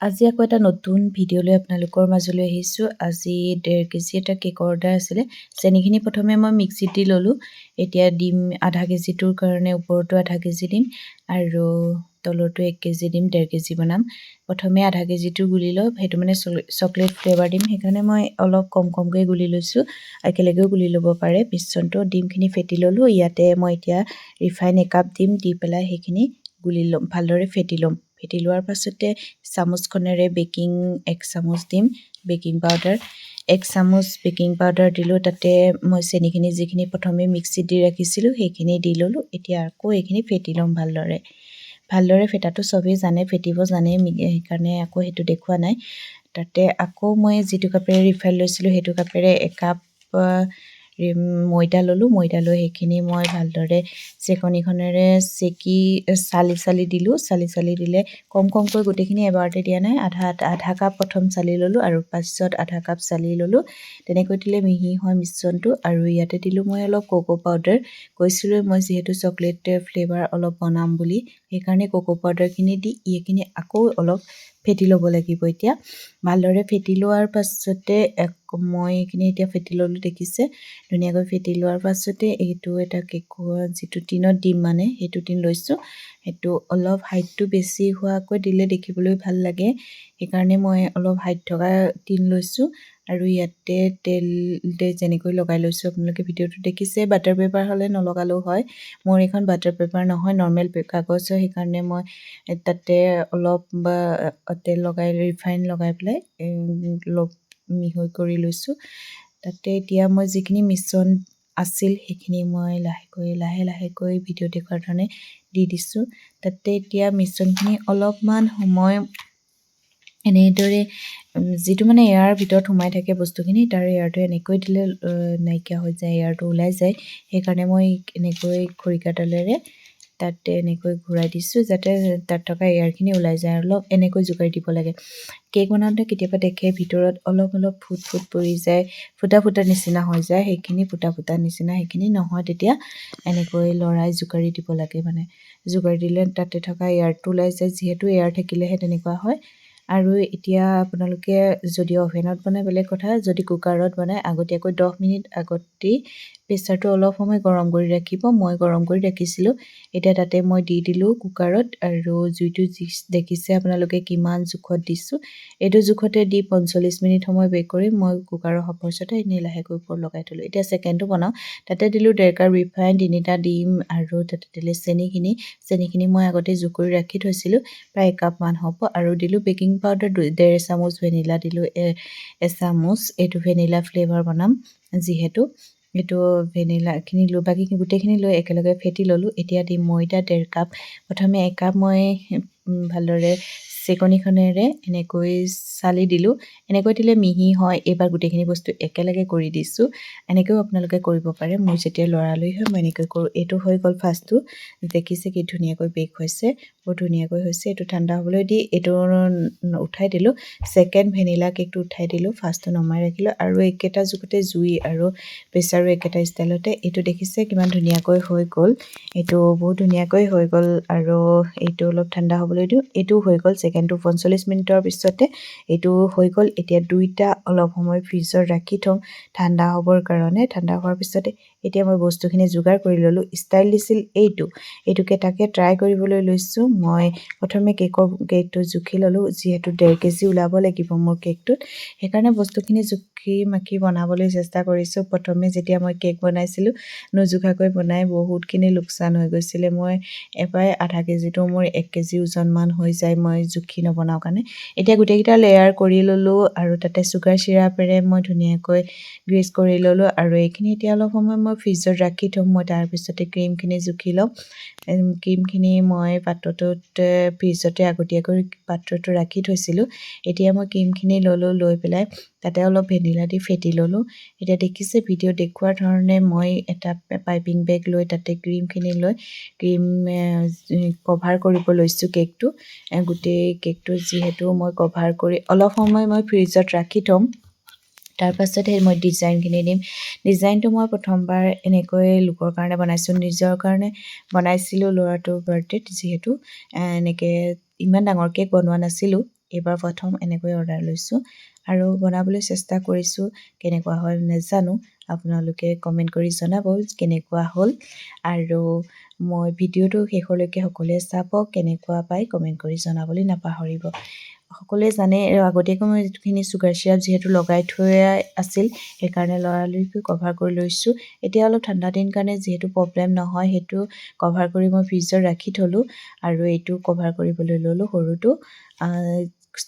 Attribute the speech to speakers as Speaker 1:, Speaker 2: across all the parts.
Speaker 1: আজি আকৌ এটা নতুন ভিডিঅ' লৈ আপোনালোকৰ মাজলৈ আহিছোঁ। আজি 1.5 কেজি এটা কেকৰ অৰ্ডাৰ আছিলে। চেনিখিনি প্ৰথমে মই মিক্সিত দি ল'লোঁ। এতিয়া দিম আধা কেজিটোৰ কাৰণে ওপৰতো আধা কেজি দিম আৰু তলৰটো 1 কেজি দিম, 1.5 কেজি বনাম। প্ৰথমে আধা কেজিটো গুলি লওঁ, সেইটো মানে চকলেট ফ্লেভাৰ দিম, সেইকাৰণে মই অলপ কমকৈ গুলি লৈছোঁ। একেলগেও গুলি ল'ব পাৰে মিশ্ৰণটো। ডিমখিনি ফেটি ল'লোঁ। ইয়াতে মই এতিয়া ৰিফাইন একাপ দিম, দি পেলাই সেইখিনি গুলি ল'ম, ভালদৰে ফেটি ল'ম। ফেটি লোৱাৰ পাছতে চামুচখনেৰে বেকিং 1 চামুচ দিম, বেকিং পাউডাৰ 1 চামুচ বেকিং পাউডাৰ দিলোঁ। তাতে মই চেনিখিনি যিখিনি প্ৰথমে মিক্সিত দি ৰাখিছিলোঁ সেইখিনি দি ল'লোঁ। এতিয়া আকৌ এইখিনি ফেটি ল'ম ভালদৰে। ভালদৰে ফেটাটো চবেই জানে, ফেটিব জানে, সেইকাৰণে আকৌ সেইটো দেখুওৱা নাই। তাতে আকৌ মই যিটো কাপেৰে ৰিফাইন লৈছিলোঁ সেইটো কাপেৰে একাপ ময়দা ল'লোঁ। ময়দা লৈ সেইখিনি মই ভালদৰে চেকনিখনেৰে চেকি চালি দিলোঁ। চালি দিলে কমকৈ গোটেইখিনি এবাৰতে দিয়া নাই, আধা কাপ প্ৰথম চালি ল'লোঁ আৰু পাছত আধা কাপ চালি ল'লোঁ। তেনেকৈ দিলে মিহি হয় মিশ্ৰণটো। আৰু ইয়াতে দিলোঁ মই অলপ কোকো পাউডাৰ। কৈছিলোঁ মই যিহেতু চকলেট ফ্লেভাৰ অলপ বনাম বুলি, সেইকাৰণে কোকো পাউডাৰখিনি দি এইখিনি আকৌ অলপ ফেটি ল'ব লাগিব। এতিয়া ভালদৰে ফেটি লোৱাৰ পাছতে মই এইখিনি এতিয়া ফেটি ল'লোঁ, দেখিছে ধুনীয়াকৈ ফেটি লোৱাৰ পাছতে এইটো এটা কেকৰ যিটো টিনত দিম মানে সেইটো টিন লৈছোঁ। সেইটো অলপ হাইটটো বেছি হোৱাকৈ দিলে দেখিবলৈ ভাল লাগে, সেইকাৰণে মই অলপ হাইট থকা টিন লৈছোঁ। আৰু ইয়াতে তেল যেনেকৈ লগাই লৈছোঁ আপোনালোকে ভিডিঅ'টো দেখিছে। বাটাৰ পেপাৰ হ'লে নলগালেও হয়, মোৰ এইখন বাটাৰ পেপাৰ নহয়, নৰ্মেল কাগজ হয়, সেইকাৰণে মই তাতে অলপ তেল লগাই ৰিফাইন লগাই পেলাই অলপ মিহলি কৰি লৈছোঁ। তাতে এতিয়া মই যিখিনি মিশ্ৰণ আছিল সেইখিনি মই লাহেকৈ ভিডিঅ' দেখুৱাৰ ধৰণে দি দিছোঁ। তাতে এতিয়া মিশ্ৰণখিনি অলপমান সময় এনেদৰে যিটো মানে এয়াৰ ভিতৰত সোমাই থাকে বস্তুখিনি, তাৰ এয়াৰটো এনেকৈ দিলে নাইকিয়া হৈ যায়, এয়াৰটো ওলাই যায়। সেইকাৰণে মই এনেকৈ খৰিকাডালেৰে তাতে এনেকৈ ঘূৰাই দিছোঁ যাতে তাত থকা এয়াৰখিনি ওলাই যায়। অলপ এনেকৈ জোকাৰি দিব লাগে। কেক বনাওঁতে কেতিয়াবা দেখে ভিতৰত অলপ ফুট পৰি যায়, ফুটা নিচিনা হৈ যায়, সেইখিনি ফুটা নিচিনা সেইখিনি নহয়। তেতিয়া এনেকৈ লৰাই জোকাৰি দিব লাগে, মানে জোকাৰি দিলে তাতে থকা এয়াৰটো ওলাই যায়, যিহেতু এয়াৰ থাকিলেহে তেনেকুৱা হয়। আৰু এতিয়া আপোনালোকে যদি অভেনত বনাই বেলেগ কথা, যদি কুকাৰত বনাই আগতীয়াকৈ 10 মিনিট আগতেই প্ৰেছাৰটো অলপ সময় গৰম কৰি ৰাখিব। মই গৰম কৰি ৰাখিছিলোঁ। এতিয়া তাতে মই দি দিলোঁ কুকাৰত, আৰু জুইটো দেখিছে আপোনালোকে কিমান জোখত দিছোঁ। এইটো জোখতে দি 45 মিনিট সময় বেক কৰি মই কুকাৰৰ সাপৰচতে এনেই লাহেকৈ ওপৰত লগাই থ'লোঁ। এতিয়া ছেকেণ্ডটো বনাওঁ। তাতে দিলোঁ 1.5 কাপ ৰিফাইন, 3টা ডিম আৰু তাতে দিলে চেনিখিনি মই আগতে জোখ কৰি ৰাখি থৈছিলোঁ, প্ৰায় 1 কাপমান হ'ব। আৰু দিলোঁ বেকিং পাউডাৰ 1.5 চামুচ, ভেনিলা দিলোঁ 1 চামুচ। এইটো ভেনিলা ফ্লেভাৰ বনাম যিহেতু, এইটো ভেনিলাখিনি লৈ বাকী গোটেইখিনি লৈ একেলগে ফেটি ল'লোঁ। এতিয়া দিম ময়দা 1.5 কাপ। প্ৰথমে 1 কাপ মই ভালদৰে চেকনিখনেৰে এনেকৈ চালি দিলোঁ। এনেকৈ দিলে মিহি হয়। এইবাৰ গোটেইখিনি বস্তু একেলগে কৰি দিছোঁ, এনেকৈও আপোনালোকে কৰিব পাৰে। মোৰ যেতিয়া লৰালৰি হয় মই এনেকৈ কৰোঁ। এইটো হৈ গ'ল ফাৰ্ষ্টটো, দেখিছে কি ধুনীয়াকৈ বেক হৈছে, বহুত ধুনীয়াকৈ হৈছে। এইটো ঠাণ্ডা হ'বলৈ দি এইটো উঠাই দিলোঁ। ছেকেণ্ড ভেনিলা কেকটো উঠাই দিলোঁ, ফাৰ্ষ্টটো নমাই ৰাখিলোঁ। আৰু একেটা জোখতে জুই আৰু প্ৰেছাৰো একেটা ষ্টাইলতে। এইটো দেখিছে কিমান ধুনীয়াকৈ হৈ গ'ল, এইটো বহুত ধুনীয়াকৈ হৈ গ'ল। আৰু এইটো অলপ ঠাণ্ডা হ'বলৈ দিওঁ। এইটো হৈ গ'ল ছেকেণ্ডটো 45 মিনিটৰ পিছতে এইটো হৈ গ'ল। এতিয়া দুইটা অলপ সময় ফ্ৰিজত ৰাখি থ'ম ঠাণ্ডা হ'বৰ কাৰণে। ঠাণ্ডা হোৱাৰ পিছতে এতিয়া মই বস্তুখিনি যোগাৰ কৰি ল'লোঁ। ষ্টাইল দিছিল এইটোকে তাকে ট্ৰাই কৰিবলৈ লৈছোঁ। মই প্ৰথমে কেকটো জুখি ল'লোঁ, যিহেতু 1.5 কেজি ওলাব লাগিব মোৰ কেকটোত, সেইকাৰণে বস্তুখিনি জুখি মাখি বনাবলৈ চেষ্টা কৰিছোঁ। প্ৰথমে যেতিয়া মই কেক বনাইছিলোঁ নোজোখাকৈ বনাই বহুতখিনি লোকচান হৈ গৈছিলে। মই এবাৰ আধা কেজিটো মোৰ 1 কেজি ওজনমান হৈ যায়, মই জুখি নবনাওঁ কাৰণে। এতিয়া গোটেইকেইটা লেয়াৰ কৰি ল'লোঁ আৰু তাতে চুগাৰ চিৰাপেৰে মই ধুনীয়াকৈ গ্ৰেছ কৰি ল'লোঁ। আৰু এইখিনি এতিয়া অলপ সময় মই ফ্ৰিজত ৰাখি থ'ম। মই তাৰপিছতে ক্ৰীমখিনি জুখি ল'ম। ক্ৰীমখিনি মই পাত্ৰটোত ফ্ৰিজতে আগতীয়াকৈ পাত্ৰটো ৰাখি থৈছিলোঁ। এতিয়া মই ক্ৰীমখিনি ল'লোঁ, লৈ পেলাই তাতে অলপ ভেনিলা দি ফেটি ল'লোঁ। এতিয়া দেখিছে ভিডিঅ' দেখুৱাৰ ধৰণে মই এটা পাইপিং বেগ লৈ তাতে ক্ৰীমখিনি লৈ কভাৰ কৰিব লৈছোঁ কেকটো। গোটেই কেকটো যিহেতু মই কভাৰ কৰি অলপ সময় মই ফ্ৰিজত ৰাখি থ'ম। তাৰপাছতে মই ডিজাইনখিনি দিম। ডিজাইনটো মই প্ৰথমবাৰ এনেকৈ লোকৰ কাৰণে বনাইছোঁ, নিজৰ কাৰণে বনাইছিলোঁ ল'ৰাটোৰ বাৰ্থডেত, যিহেতু এনেকৈ ইমান ডাঙৰ কেক বনোৱা নাছিলোঁ। এইবাৰ প্ৰথম এনেকৈ অৰ্ডাৰ লৈছোঁ আৰু বনাবলৈ চেষ্টা কৰিছোঁ। কেনেকুৱা হয় নাজানো, আপোনালোকে কমেণ্ট কৰি জনাব কেনেকুৱা হ'ল। আৰু মই ভিডিঅ'টো শেষলৈকে সকলোৱে চাব, কেনেকুৱা পায় কমেণ্ট কৰি জনাবলৈ নাপাহৰিব। সকলোৱে জানে আগতীয়াকৈ মই যিখিনি চুগাৰ চিৰাপ যিহেতু লগাই থৈ আছিল, সেইকাৰণে লৰালৰিকৈ কভাৰ কৰি লৈছোঁ। এতিয়া অলপ ঠাণ্ডা দিন কাৰণে যিহেতু প্ৰব্লেম নহয়, সেইটো কভাৰ কৰি মই ফ্ৰিজত ৰাখি থ'লোঁ আৰু এইটো কভাৰ কৰিবলৈ ল'লোঁ সৰুটো।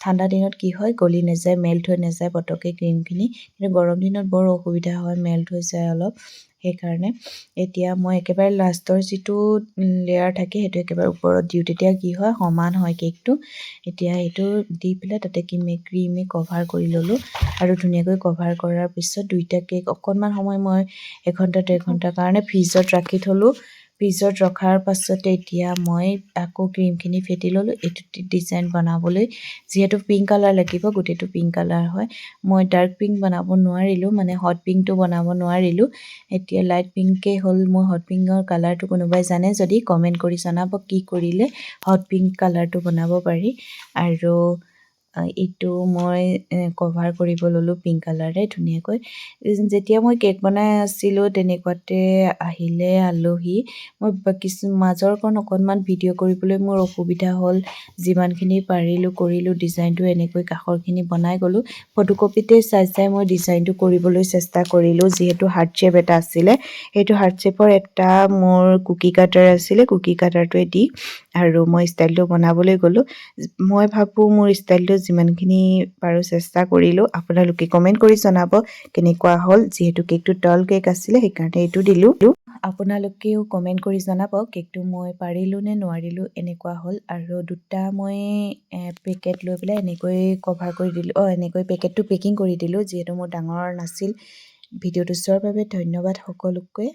Speaker 1: ঠাণ্ডা দিনত কি হয় গলি নাযায়, মেল্ট হৈ নাযায় পটককৈ ক্ৰীমখিনি, কিন্তু গৰম দিনত বৰ অসুবিধা হয়, মেল্ট হৈ যায় অলপ। সেইকাৰণে এতিয়া মই একেবাৰে লাষ্টৰ যিটো লেয়াৰ থাকে সেইটো একেবাৰে ওপৰত দিওঁ, তেতিয়া কি হয় সমান হয় কেকটো। এতিয়া এইটো দি পেলাই তাতে ক্ৰীমে কভাৰ কৰি ল'লোঁ আৰু ধুনীয়াকৈ কভাৰ কৰাৰ পিছত দুইটা কেক অকণমান সময় মই 1 ঘণ্টা 1.5 ঘণ্টাৰ কাৰণে ফ্ৰিজত ৰাখি থ'লোঁ। ফ্ৰিজত ৰখাৰ পাছতে এতিয়া মই আকৌ ক্ৰীমখিনি ফেটি ল'লোঁ এইটো ডিজাইন বনাবলৈ। যিহেতু পিংক কালাৰ লাগিব, গোটেইটো পিংক কালাৰ হয়, মই ডাৰ্ক পিংক বনাব নোৱাৰিলোঁ, মানে হট পিংকটো বনাব নোৱাৰিলোঁ। এতিয়া লাইট পিংকেই হ'ল মোৰ হট পিংকৰ কালাৰটো। কোনোবাই জানে যদি কমেণ্ট কৰি জনাব কি কৰিলে হট পিংক কালাৰটো বনাব পাৰি। আৰু এইটো মই কভাৰ কৰিব ল'লোঁ পিংক কালাৰে ধুনীয়াকৈ। যেতিয়া মই কেক বনাই আছিলোঁ তেনেকুৱাতে আহিলে আলহী। মই মাজৰকণ অকণমান ভিডিঅ' কৰিবলৈ মোৰ অসুবিধা হ'ল, যিমানখিনি পাৰিলোঁ কৰিলোঁ। ডিজাইনটো এনেকৈ কাষৰখিনি বনাই গ'লোঁ, ফটোকপিতে চাই মই ডিজাইনটো কৰিবলৈ চেষ্টা কৰিলোঁ। যিহেতু হাৰ্ট শ্বেপ এটা আছিলে, সেইটো হাৰ্ট শ্বেপৰ এটা মোৰ কুকি কাটাৰ আছিলে, কুকি কাটাৰটোৱে দি আৰু মই ষ্টাইলটো বনাবলৈ গ'লোঁ। মই ভাবোঁ মোৰ ষ্টাইলটো যিমানখিনি পাৰোঁ চেষ্টা কৰিলোঁ। আপোনালোকে কমেণ্ট কৰি জনাব কেনেকুৱা হ'ল। যিহেতু কেকটো তল কেক আছিলে সেইকাৰণে এইটো দিলোঁ। আপোনালোকেও কমেণ্ট কৰি জনাব কেকটো মই পাৰিলোঁ নে নোৱাৰিলোঁ, এনেকুৱা হ'ল। আৰু দুটা মই পেকেট লৈ পেলাই এনেকৈ কভাৰ কৰি দিলোঁ, এনেকৈ পেকেটটো পেকিং কৰি দিলোঁ, যিহেতু মোৰ ডাঙৰ নাছিল। ভিডিঅ'টো চোৱাৰ বাবে ধন্যবাদ সকলোকে।